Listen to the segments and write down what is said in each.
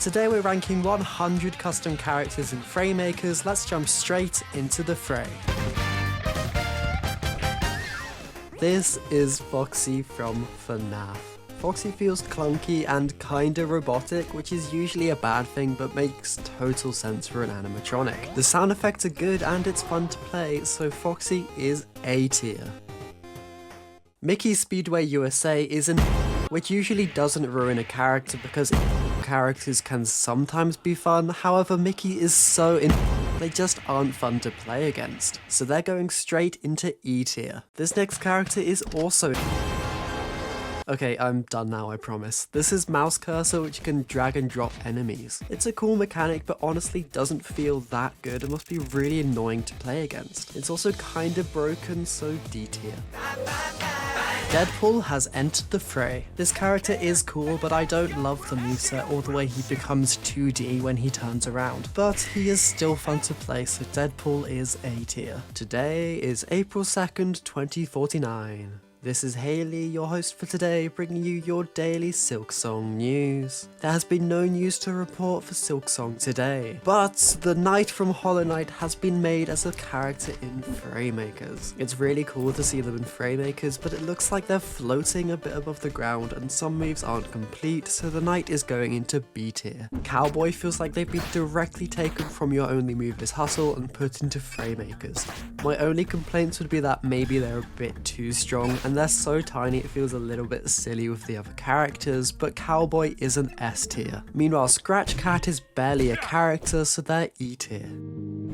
Today we're ranking 100 custom characters in Fraymakers. Let's jump straight into the fray. This is Foxy from FNAF. Foxy feels clunky and kinda robotic, which is usually a bad thing but makes total sense for an animatronic. The sound effects are good and it's fun to play, so Foxy is A tier. Mickey's Speedway USA is an which usually doesn't ruin a character because characters can sometimes be fun, however Mickey is so they just aren't fun to play against, so they're going straight into E tier. This next character is also okay, I'm done now, I promise. This is Mouse Cursor, which can drag and drop enemies. It's a cool mechanic, but honestly doesn't feel that good and must be really annoying to play against. It's also kinda broken, so D tier. Deadpool has entered the fray. This character is cool, but I don't love the moveset or the way he becomes 2D when he turns around. But he is still fun to play, so Deadpool is A tier. Today is April 2nd, 2049. This is Haley, your host for today, bringing you your daily Silksong news. There has been no news to report for Silksong today, but the Knight from Hollow Knight has been made as a character in Fraymakers. It's really cool to see them in Fraymakers, but it looks like they're floating a bit above the ground and some moves aren't complete, so the Knight is going into B tier. Cowboy feels like they've been directly taken from Your Only Move is Hustle and put into Fraymakers. My only complaints would be that maybe they're a bit too strong, and they're so tiny it feels a little bit silly with the other characters, but Cowboy is an S tier. Meanwhile, Scratch Cat is barely a character, so they're E tier.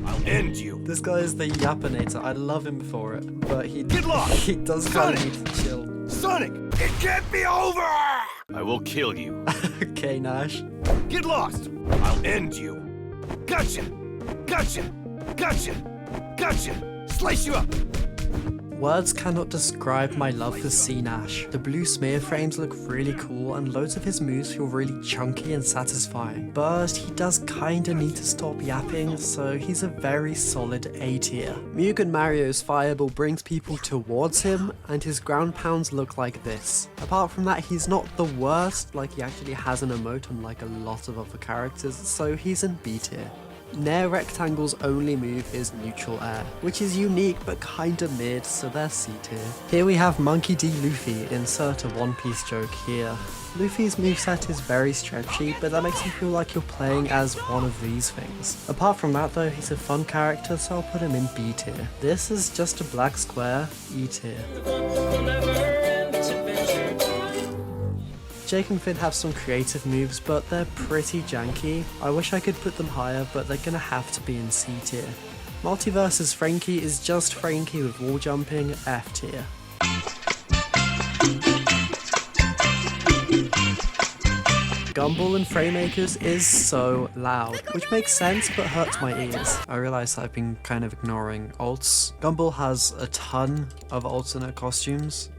I'll end you. This guy is the Yapinator. I love him for it, but he does kind of need to chill. Sonic, it can't be over! I will kill you. Okay, Nash. Get lost. I'll end you. Gotcha. Gotcha. Gotcha. Gotcha. Slice you up. Words cannot describe my love for C-Nash. The blue smear frames look really cool and loads of his moves feel really chunky and satisfying, but he does kinda need to stop yapping, so he's a very solid A tier. Mugen Mario's Fireball brings people towards him, and his ground pounds look like this. Apart from that, he's not the worst, like he actually has an emote unlike a lot of other characters, so he's in B tier. Nair Rectangle's only move is Neutral Air, which is unique but kinda mid, so they're C tier. Here we have Monkey D. Luffy, insert a One Piece joke here. Luffy's moveset is very stretchy, but that makes you feel like you're playing as one of these things. Apart from that though, he's a fun character, so I'll put him in B tier. This is just a black square, E tier. Jake and Finn have some creative moves, but they're pretty janky. I wish I could put them higher, but they're gonna have to be in C tier. Multiverse's Frankie is just Frankie with wall jumping, F tier. Gumball in Fraymakers is so loud, which makes sense but hurts my ears. I realize I've been kind of ignoring alts. Gumball has a ton of alternate costumes.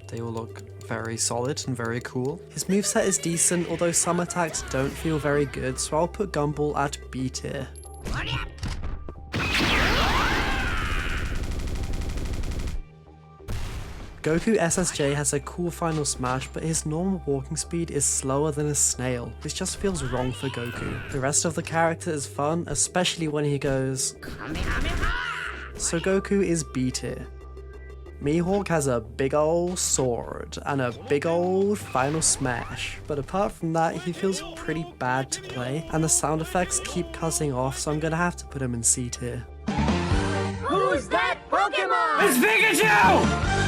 They all look very solid and very cool. His moveset is decent, although some attacks don't feel very good, so I'll put Gumball at B tier. Goku SSJ has a cool final smash, but his normal walking speed is slower than a snail, which just feels wrong for Goku. The rest of the character is fun, especially when he goes, so Goku is B tier. Mihawk has a big ol' sword and a big ol' final smash, but apart from that he feels pretty bad to play and the sound effects keep cutting off, so I'm gonna have to put him in C tier. Who's that Pokemon? It's Pikachu!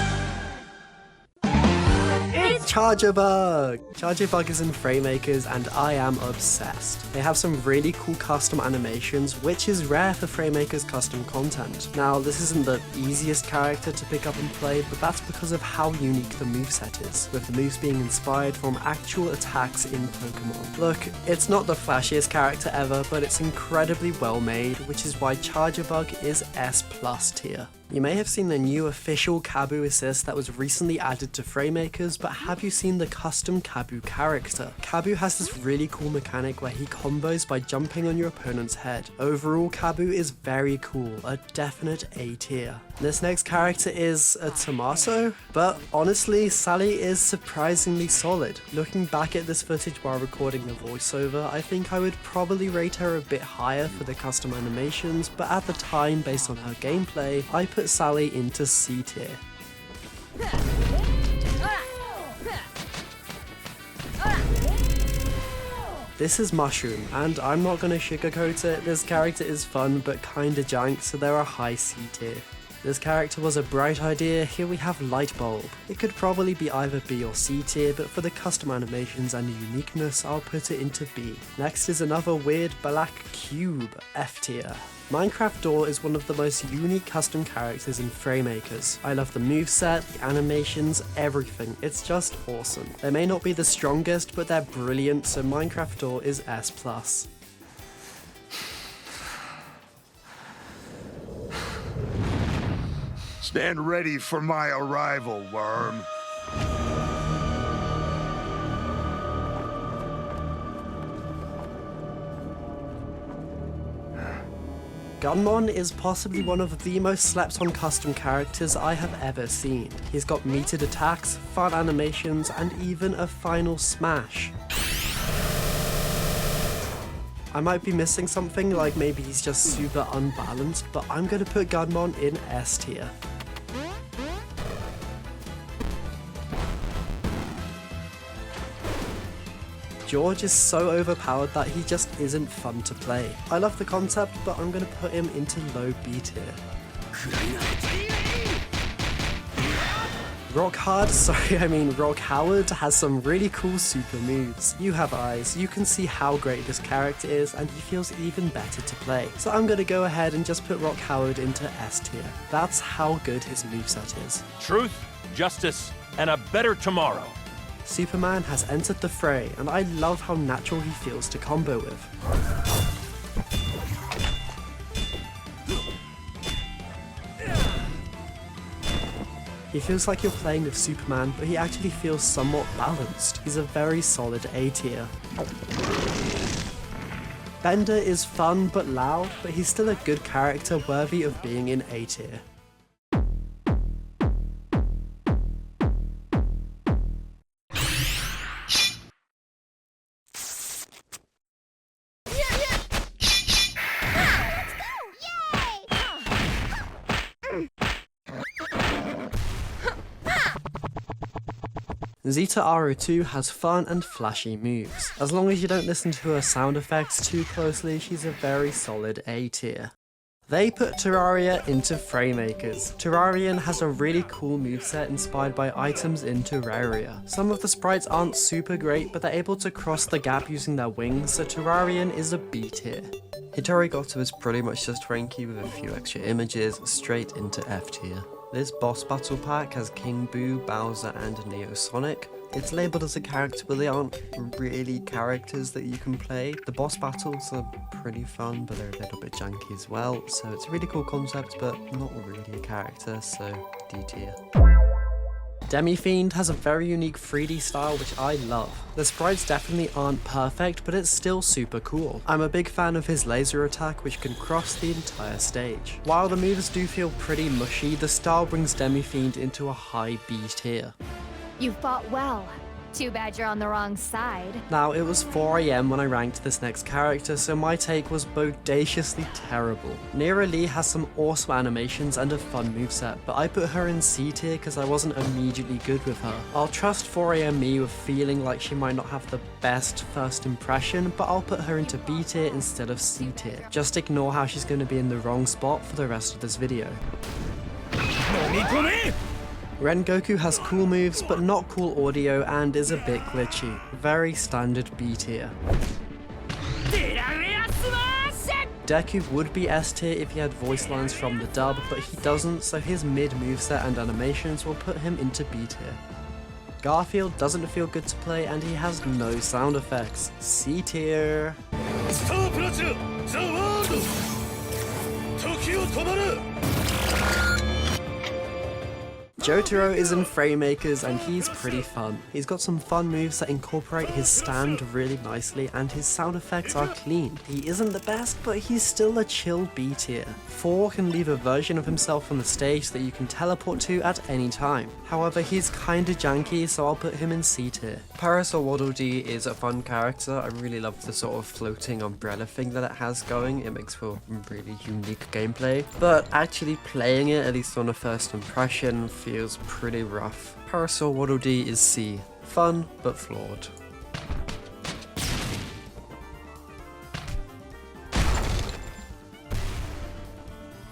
Charger Bug! Charger Bug is in Fraymakers and I am obsessed. They have some really cool custom animations, which is rare for Fraymakers custom content. Now, this isn't the easiest character to pick up and play, but that's because of how unique the moveset is, with the moves being inspired from actual attacks in Pokemon. Look, it's not the flashiest character ever, but it's incredibly well made, which is why Charger Bug is S+ tier. You may have seen the new official Kaboo assist that was recently added to Fraymakers, but have you seen the custom Kaboo character? Kaboo has this really cool mechanic where he combos by jumping on your opponent's head. Overall, Kaboo is very cool, a definite A tier. This next character is a tomato, but honestly, Sally is surprisingly solid. Looking back at this footage while recording the voiceover, I think I would probably rate her a bit higher for the custom animations, but at the time, based on her gameplay, I put Sally into C tier. This is Mushroom, and I'm not gonna sugarcoat it, this character is fun but kinda jank, so they're a high C tier. This character was a bright idea. Here we have Light Bulb. It could probably be either B or C tier, but for the custom animations and uniqueness, I'll put it into B. Next is another weird black cube, F tier. Minecraft Door is one of the most unique custom characters in Fraymakers. I love the moveset, the animations, everything. It's just awesome. They may not be the strongest, but they're brilliant, so Minecraft Door is S+. Stand ready for my arrival, worm. Gunmon is possibly one of the most slept on custom characters I have ever seen. He's got metered attacks, fun animations, and even a final smash. I might be missing something, like maybe he's just super unbalanced, but I'm gonna put Gunmon in S tier. George is so overpowered that he just isn't fun to play. I love the concept, but I'm gonna put him into low B tier. Rock Howard has some really cool super moves. You have eyes, you can see how great this character is, and he feels even better to play. So I'm gonna go ahead and just put Rock Howard into S tier. That's how good his moveset is. Truth, justice, and a better tomorrow. Superman has entered the fray, and I love how natural he feels to combo with. He feels like you're playing with Superman, but he actually feels somewhat balanced. He's a very solid A tier. Bender is fun but loud, but he's still a good character worthy of being in A tier. Zeta RO2 has fun and flashy moves. As long as you don't listen to her sound effects too closely, she's a very solid A tier. They put Terraria into Fraymakers. Terrarian has a really cool moveset inspired by items in Terraria. Some of the sprites aren't super great, but they're able to cross the gap using their wings, so Terrarian is a B tier. Hitarigoto is pretty much just Frankie with a few extra images, straight into F tier. This boss battle pack has King Boo, Bowser, and Neo Sonic. It's labelled as a character, but they aren't really characters that you can play. The boss battles are pretty fun, but they're a little bit janky as well, so it's a really cool concept, but not really a character, so D tier. Demi-Fiend has a very unique 3D style which I love. The sprites definitely aren't perfect, but it's still super cool. I'm a big fan of his laser attack which can cross the entire stage. While the moves do feel pretty mushy, the style brings Demi-Fiend into a high B tier. You fought well. Too bad you're on the wrong side. Now, it was 4 AM when I ranked this next character, so my take was bodaciously terrible. Nera Lee has some awesome animations and a fun moveset, but I put her in C tier because I wasn't immediately good with her. I'll trust 4 AM me with feeling like she might not have the best first impression, but I'll put her into B tier instead of C tier. Just ignore how she's going to be in the wrong spot for the rest of this video. Rengoku has cool moves, but not cool audio and is a bit glitchy. Very standard B tier. Deku would be S tier if he had voice lines from the dub, but he doesn't, so his mid moveset and animations will put him into B tier. Garfield doesn't feel good to play and he has no sound effects. C tier. Jotaro is in Fraymakers and he's pretty fun. He's got some fun moves that incorporate his stand really nicely and his sound effects are clean. He isn't the best, but he's still a chill B tier. 4 can leave a version of himself on the stage that you can teleport to at any time. However, he's kinda janky, so I'll put him in C tier. Parasol Waddle Dee is a fun character. I really love the sort of floating umbrella thing that it has going. It makes for really unique gameplay, but actually playing it, at least on a first impression, feels pretty rough. Parasol Waddle Dee is C. Fun, but flawed.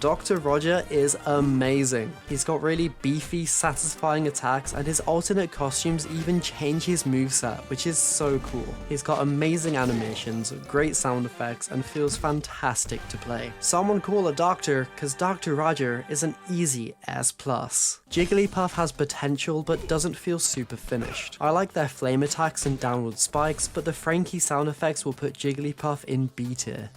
Dr. Roger is amazing. He's got really beefy, satisfying attacks, and his alternate costumes even change his moveset, which is so cool. He's got amazing animations, great sound effects, and feels fantastic to play. Someone call a doctor, cause Dr. Roger is an easy S+. Jigglypuff has potential, but doesn't feel super finished. I like their flame attacks and downward spikes, but the Frankie sound effects will put Jigglypuff in B tier.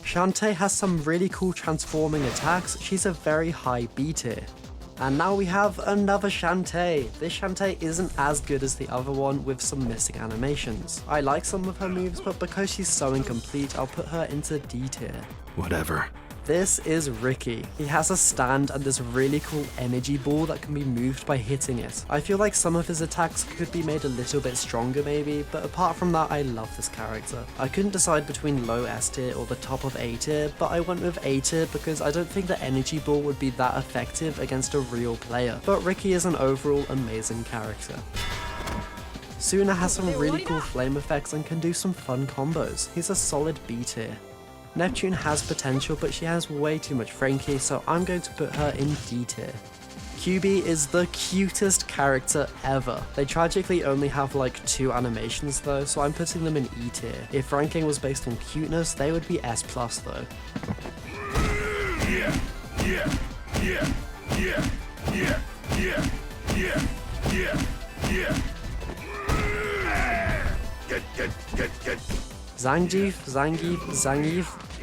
Shantae has some really cool transforming attacks. She's a very high B tier. And now we have another Shantae. This Shantae isn't as good as the other one with some missing animations. I like some of her moves, but because she's so incomplete, I'll put her into D tier. Whatever. This is Ricky. He has a stand and this really cool energy ball that can be moved by hitting it. I feel like some of his attacks could be made a little bit stronger maybe, but apart from that I love this character. I couldn't decide between low S tier or the top of A tier, but I went with A tier because I don't think the energy ball would be that effective against a real player. But Ricky is an overall amazing character. Suna has some really cool flame effects and can do some fun combos. He's a solid B tier. Neptune has potential, but she has way too much Frankie, so I'm going to put her in D tier. QB is the cutest character ever. They tragically only have like 2 animations though, so I'm putting them in E tier. If ranking was based on cuteness, they would be S+ though. Good.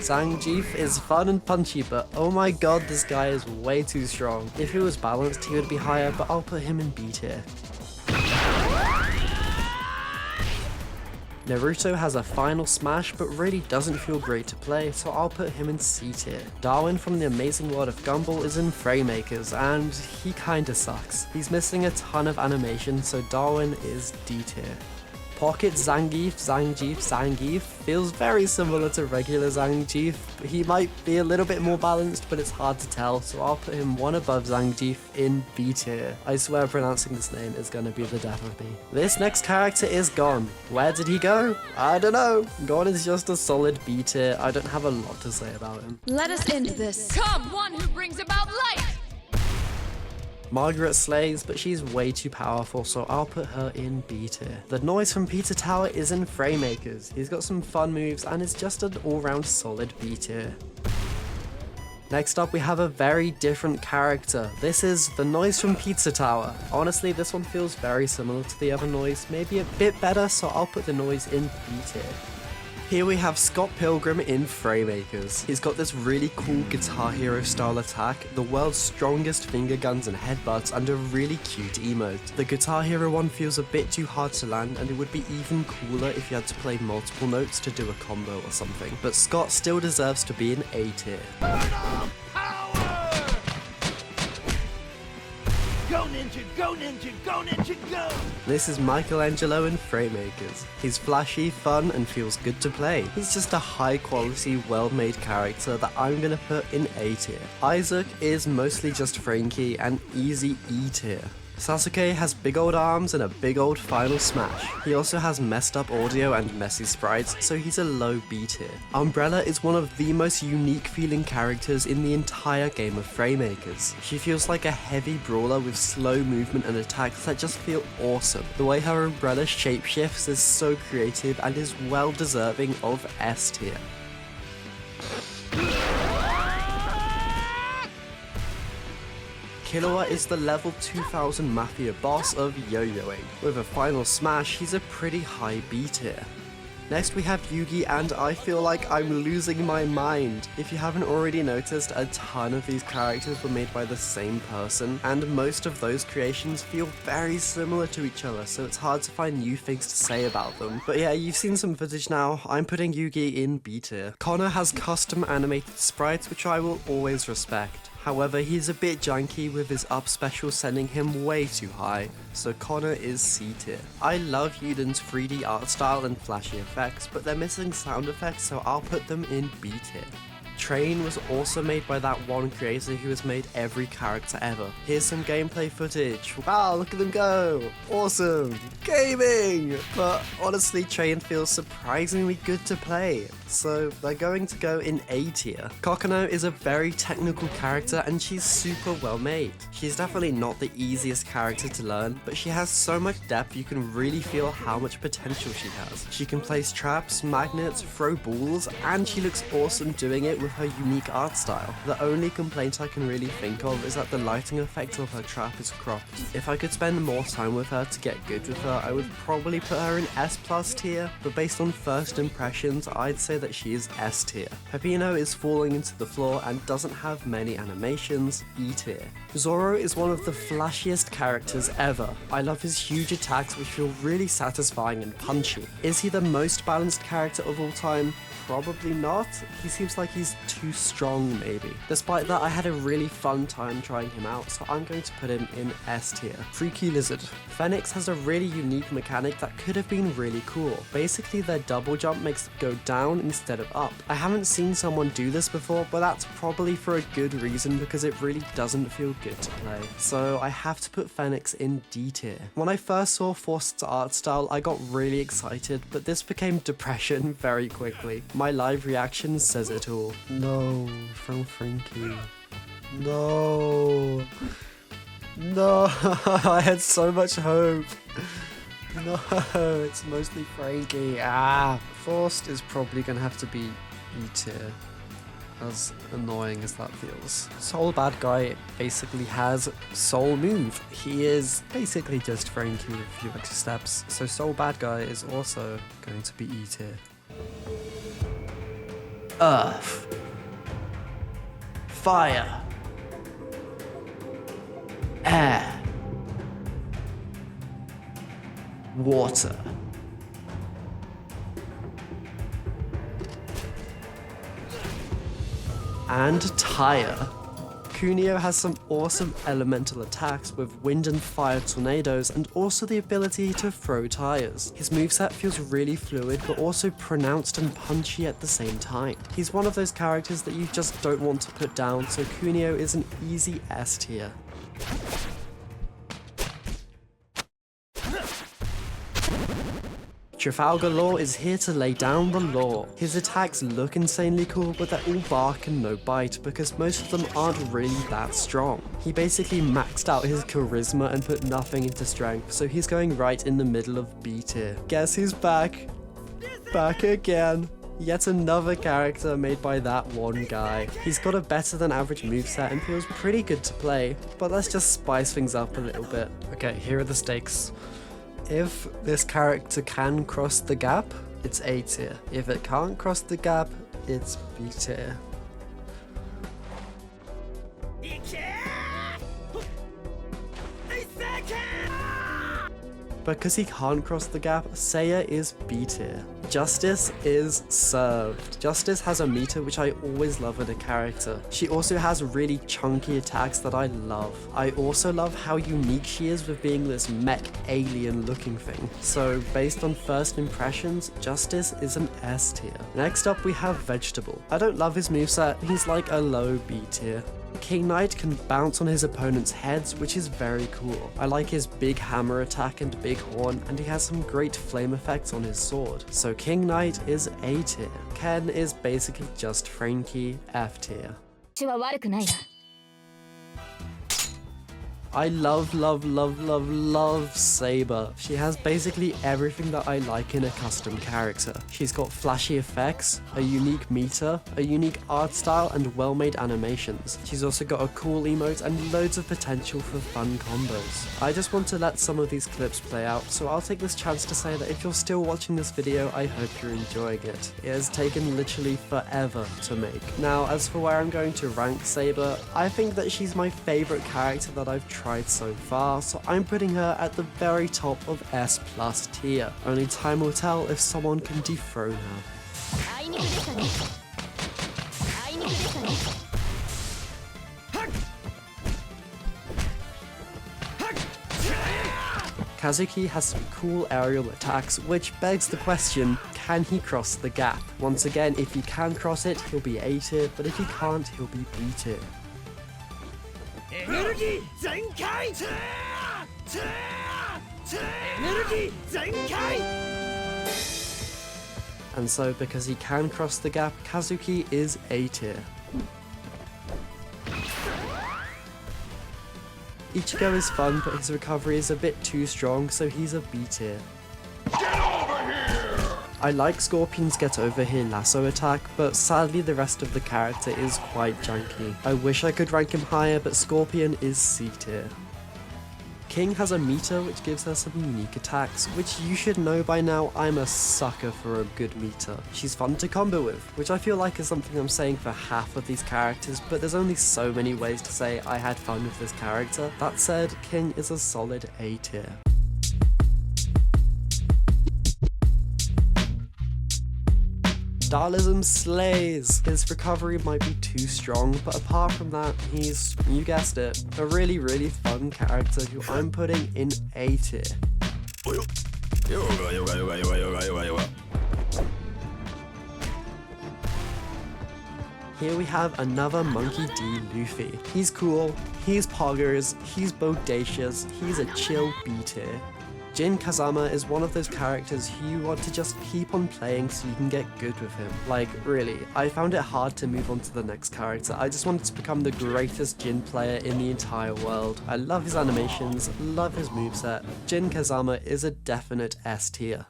Zangief is fun and punchy, but oh my god, this guy is way too strong. If he was balanced, he would be higher, but I'll put him in B tier. Naruto has a final smash, but really doesn't feel great to play, so I'll put him in C tier. Darwin from the Amazing World of Gumball is in Fraymakers, and he kinda sucks. He's missing a ton of animation, so Darwin is D tier. Pocket Zangief feels very similar to regular Zangief. He might be a little bit more balanced, but it's hard to tell, so I'll put him one above Zangief in B tier. I swear pronouncing this name is gonna be the death of me. This next character is Gon. Where did he go? I don't know. Gon is just a solid B tier. I don't have a lot to say about him. Let us end this. Come, one who brings about light! Margaret slays, but she's way too powerful, so I'll put her in B tier. The Noise from Pizza Tower is in Fraymakers. He's got some fun moves and is just an all-round solid B tier. Next up, we have a very different character. This is the Noise from Pizza Tower. Honestly, this one feels very similar to the other Noise, maybe a bit better, so I'll put the Noise in B tier. Here we have Scott Pilgrim in Fraymakers. He's got this really cool Guitar Hero style attack, the world's strongest finger guns and headbutts, and a really cute emote. The Guitar Hero one feels a bit too hard to land, and it would be even cooler if you had to play multiple notes to do a combo or something. But Scott still deserves to be in A tier. Go ninja, go ninja, go ninja, go! This is Michelangelo in Fraymakers. He's flashy, fun, and feels good to play. He's just a high quality, well-made character that I'm gonna put in A tier. Isaac is mostly just Frankie and easy E tier. Sasuke has big old arms and a big old final smash. He also has messed up audio and messy sprites, so he's a low B tier. Umbrella is one of the most unique feeling characters in the entire game of Fraymakers. She feels like a heavy brawler with slow movement and attacks that just feel awesome. The way her umbrella shapeshifts is so creative and is well deserving of S tier. Killua is the level 2000 Mafia boss of yo-yoing. With a final smash, he's a pretty high B tier. Next we have Yugi, and I feel like I'm losing my mind. If you haven't already noticed, a ton of these characters were made by the same person, and most of those creations feel very similar to each other, so it's hard to find new things to say about them. But yeah, you've seen some footage now. I'm putting Yugi in B tier. Connor has custom animated sprites, which I will always respect. However, he's a bit janky with his up special sending him way too high, so Connor is C tier. I love Yuden's 3D art style and flashy effects, but they're missing sound effects, so I'll put them in B tier. Train was also made by that one creator who has made every character ever. Here's some gameplay footage. Wow, look at them go! Awesome! Gaming! But honestly, Train feels surprisingly good to play, so they're going to go in A tier. Cocko is a very technical character and she's super well made. She's definitely not the easiest character to learn, but she has so much depth you can really feel how much potential she has. She can place traps, magnets, throw balls, and she looks awesome doing it with her unique art style. The only complaint I can really think of is that the lighting effect of her trap is cropped. If I could spend more time with her to get good with her, I would probably put her in S+ tier, but based on first impressions, I'd say that she is S tier. Peppino is falling into the floor and doesn't have many animations, E tier. Zoro is one of the flashiest characters ever. I love his huge attacks which feel really satisfying and punchy. Is he the most balanced character of all time? Probably not. He seems like he's too strong maybe. Despite that, I had a really fun time trying him out, so I'm going to put him in S tier. Freaky Lizard. Phoenix has a really unique mechanic that could have been really cool. Basically, their double jump makes them go down instead of up. I haven't seen someone do this before, but that's probably for a good reason because it really doesn't feel good to play. So I have to put Phoenix in D tier. When I first saw Faust's art style, I got really excited, but this became depression very quickly. My live reaction says it all. No, from Frankie. No. No, I had so much hope. No, it's mostly Frankie. Faust is probably gonna have to be E tier. As annoying as that feels. Soul Bad Guy basically has Soul Move. He is basically just Frankie with a few extra steps. So Soul Bad Guy is also going to be E tier. Earth. Fire. Air. Water. And Tire. Kunio has some awesome elemental attacks with wind and fire tornadoes and also the ability to throw tires. His moveset feels really fluid but also pronounced and punchy at the same time. He's one of those characters that you just don't want to put down, so Kunio is an easy S tier. Trafalgar Law is here to lay down the law. His attacks look insanely cool, but they're all bark and no bite because most of them aren't really that strong. He basically maxed out his charisma and put nothing into strength, so he's going right in the middle of B tier. Guess who's back? Back again. Yet another character made by that one guy. He's got a better than average moveset and feels pretty good to play, but let's just spice things up a little bit. Okay, here are the stakes. If this character can cross the gap, it's A tier. If it can't cross the gap, it's B tier. Because he can't cross the gap, Seiya is B tier. Justice is served. Justice has a meter which I always love in a character. She also has really chunky attacks that I love. I also love how unique she is with being this mech alien looking thing. So based on first impressions, Justice is an S tier. Next up we have Vegetable. I don't love his moveset, he's like a low B tier. King Knight can bounce on his opponent's heads, which is very cool. I like his big hammer attack and big horn, and he has some great flame effects on his sword. So King Knight is A tier. Ken is basically just Frankie, F tier. I love Saber. She has basically everything that I like in a custom character. She's got flashy effects, a unique meter, a unique art style, and well-made animations. She's also got a cool emote and loads of potential for fun combos. I just want to let some of these clips play out, so I'll take this chance to say that if you're still watching this video, I hope you're enjoying it. It has taken literally forever to make. Now, as for where I'm going to rank Saber, I think that she's my favorite character that I've tried so far, so I'm putting her at the very top of S+ tier. Only time will tell if someone can dethrone her. Kazuki has some cool aerial attacks, which begs the question, can he cross the gap? Once again, if he can cross it, he'll be A tier, but if he can't, he'll be B tier. Energy Zenkai! Energy Zenkai! And so, because he can cross the gap, Kazuki is A tier. Ichigo is fun, but his recovery is a bit too strong, so he's a B tier. I like Scorpion's Get Over Here lasso attack, but sadly the rest of the character is quite janky. I wish I could rank him higher, but Scorpion is C tier. King has a meter which gives her some unique attacks, which you should know by now. I'm a sucker for a good meter. She's fun to combo with, which I feel like is something I'm saying for half of these characters, but there's only so many ways to say I had fun with this character. That said, King is a solid A tier. Darlism slays! His recovery might be too strong, but apart from that, he's, you guessed it, a really fun character who I'm putting in A tier. Here we have another Monkey D. Luffy. He's cool, he's poggers, he's bodacious, he's a chill B tier. Jin Kazama is one of those characters who you want to just keep on playing so you can get good with him. Like, really, I found it hard to move on to the next character. I just wanted to become the greatest Jin player in the entire world. I love his animations, love his moveset. Jin Kazama is a definite S tier.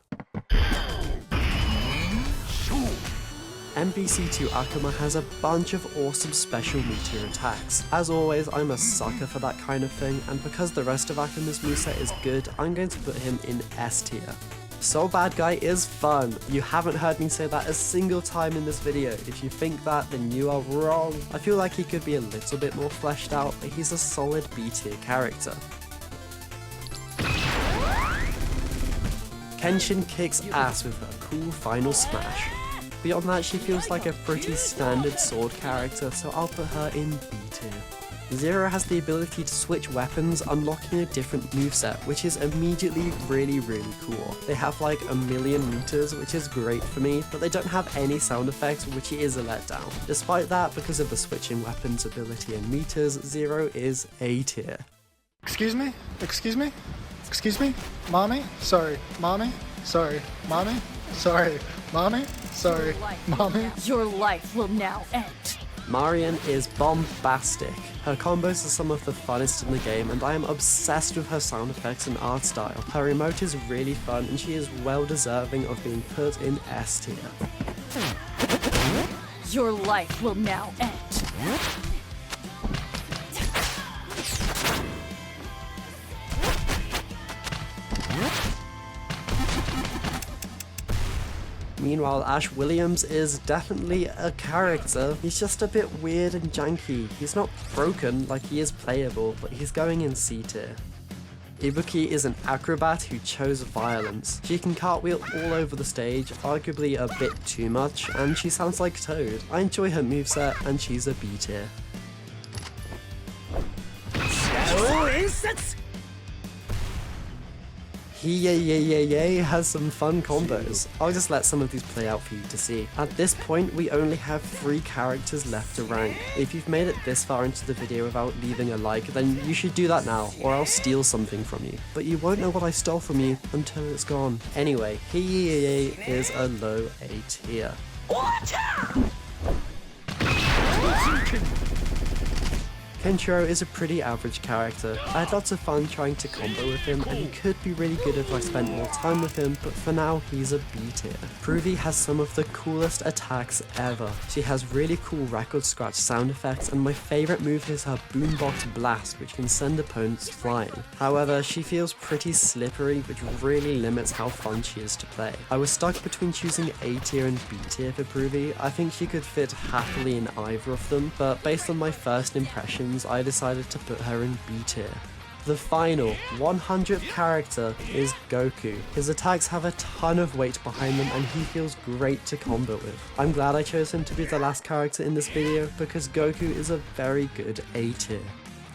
MVC2 Akuma has a bunch of awesome special meteor attacks. As always, I'm a sucker for that kind of thing, and because the rest of Akuma's moveset is good, I'm going to put him in S tier. Soul Bad Guy is fun. You haven't heard me say that a single time in this video. If you think that, then you are wrong. I feel like he could be a little bit more fleshed out, but he's a solid B tier character. Kenshin kicks ass with her cool final smash. Beyond that, she feels like a pretty standard sword character, so I'll put her in B tier. Zero has the ability to switch weapons, unlocking a different moveset, which is immediately really cool. They have like a million meters, which is great for me, but they don't have any sound effects, which is a letdown. Despite that, because of the switching weapons ability and meters, Zero is A tier. Excuse me? Excuse me? Excuse me? Mommy? Sorry. Mommy? Sorry. Mommy? Sorry. Mommy? Sorry. Mommy? Your life will now end. Marian is bombastic. Her combos are some of the funnest in the game, and I am obsessed with her sound effects and art style. Her emote is really fun, and she is well deserving of being put in S tier. Your life will now end. Meanwhile, Ash Williams is definitely a character. He's just a bit weird and janky. He's not broken, like he is playable, but he's going in C tier. Ibuki is an acrobat who chose violence. She can cartwheel all over the stage, arguably a bit too much, and she sounds like Toad. I enjoy her moveset, and she's a B tier. He has some fun combos. I'll just let some of these play out for you to see. At this point, we only have 3 characters left to rank. If you've made it this far into the video without leaving a like, then you should do that now, or I'll steal something from you. But you won't know what I stole from you until it's gone. Anyway, he is a low A tier. Kenshiro is a pretty average character. I had lots of fun trying to combo with him, and he could be really good if I spent more time with him, but for now he's a B tier. Pruvi has some of the coolest attacks ever. She has really cool record scratch sound effects, and my favourite move is her boombox blast, which can send opponents flying. However, she feels pretty slippery, which really limits how fun she is to play. I was stuck between choosing A tier and B tier for Pruvi. I think she could fit happily in either of them, but based on my first impressions, I decided to put her in B tier. The final 100th character is Goku. His attacks have a ton of weight behind them and he feels great to combo with. I'm glad I chose him to be the last character in this video because Goku is a very good A tier.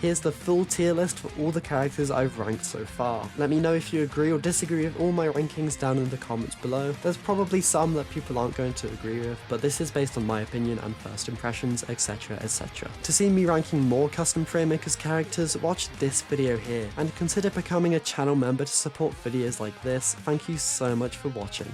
Here's the full tier list for all the characters I've ranked so far. Let me know if you agree or disagree with all my rankings down in the comments below. There's probably some that people aren't going to agree with, but this is based on my opinion and first impressions, etc, etc. To see me ranking more custom Fraymakers characters, watch this video here, and consider becoming a channel member to support videos like this. Thank you so much for watching.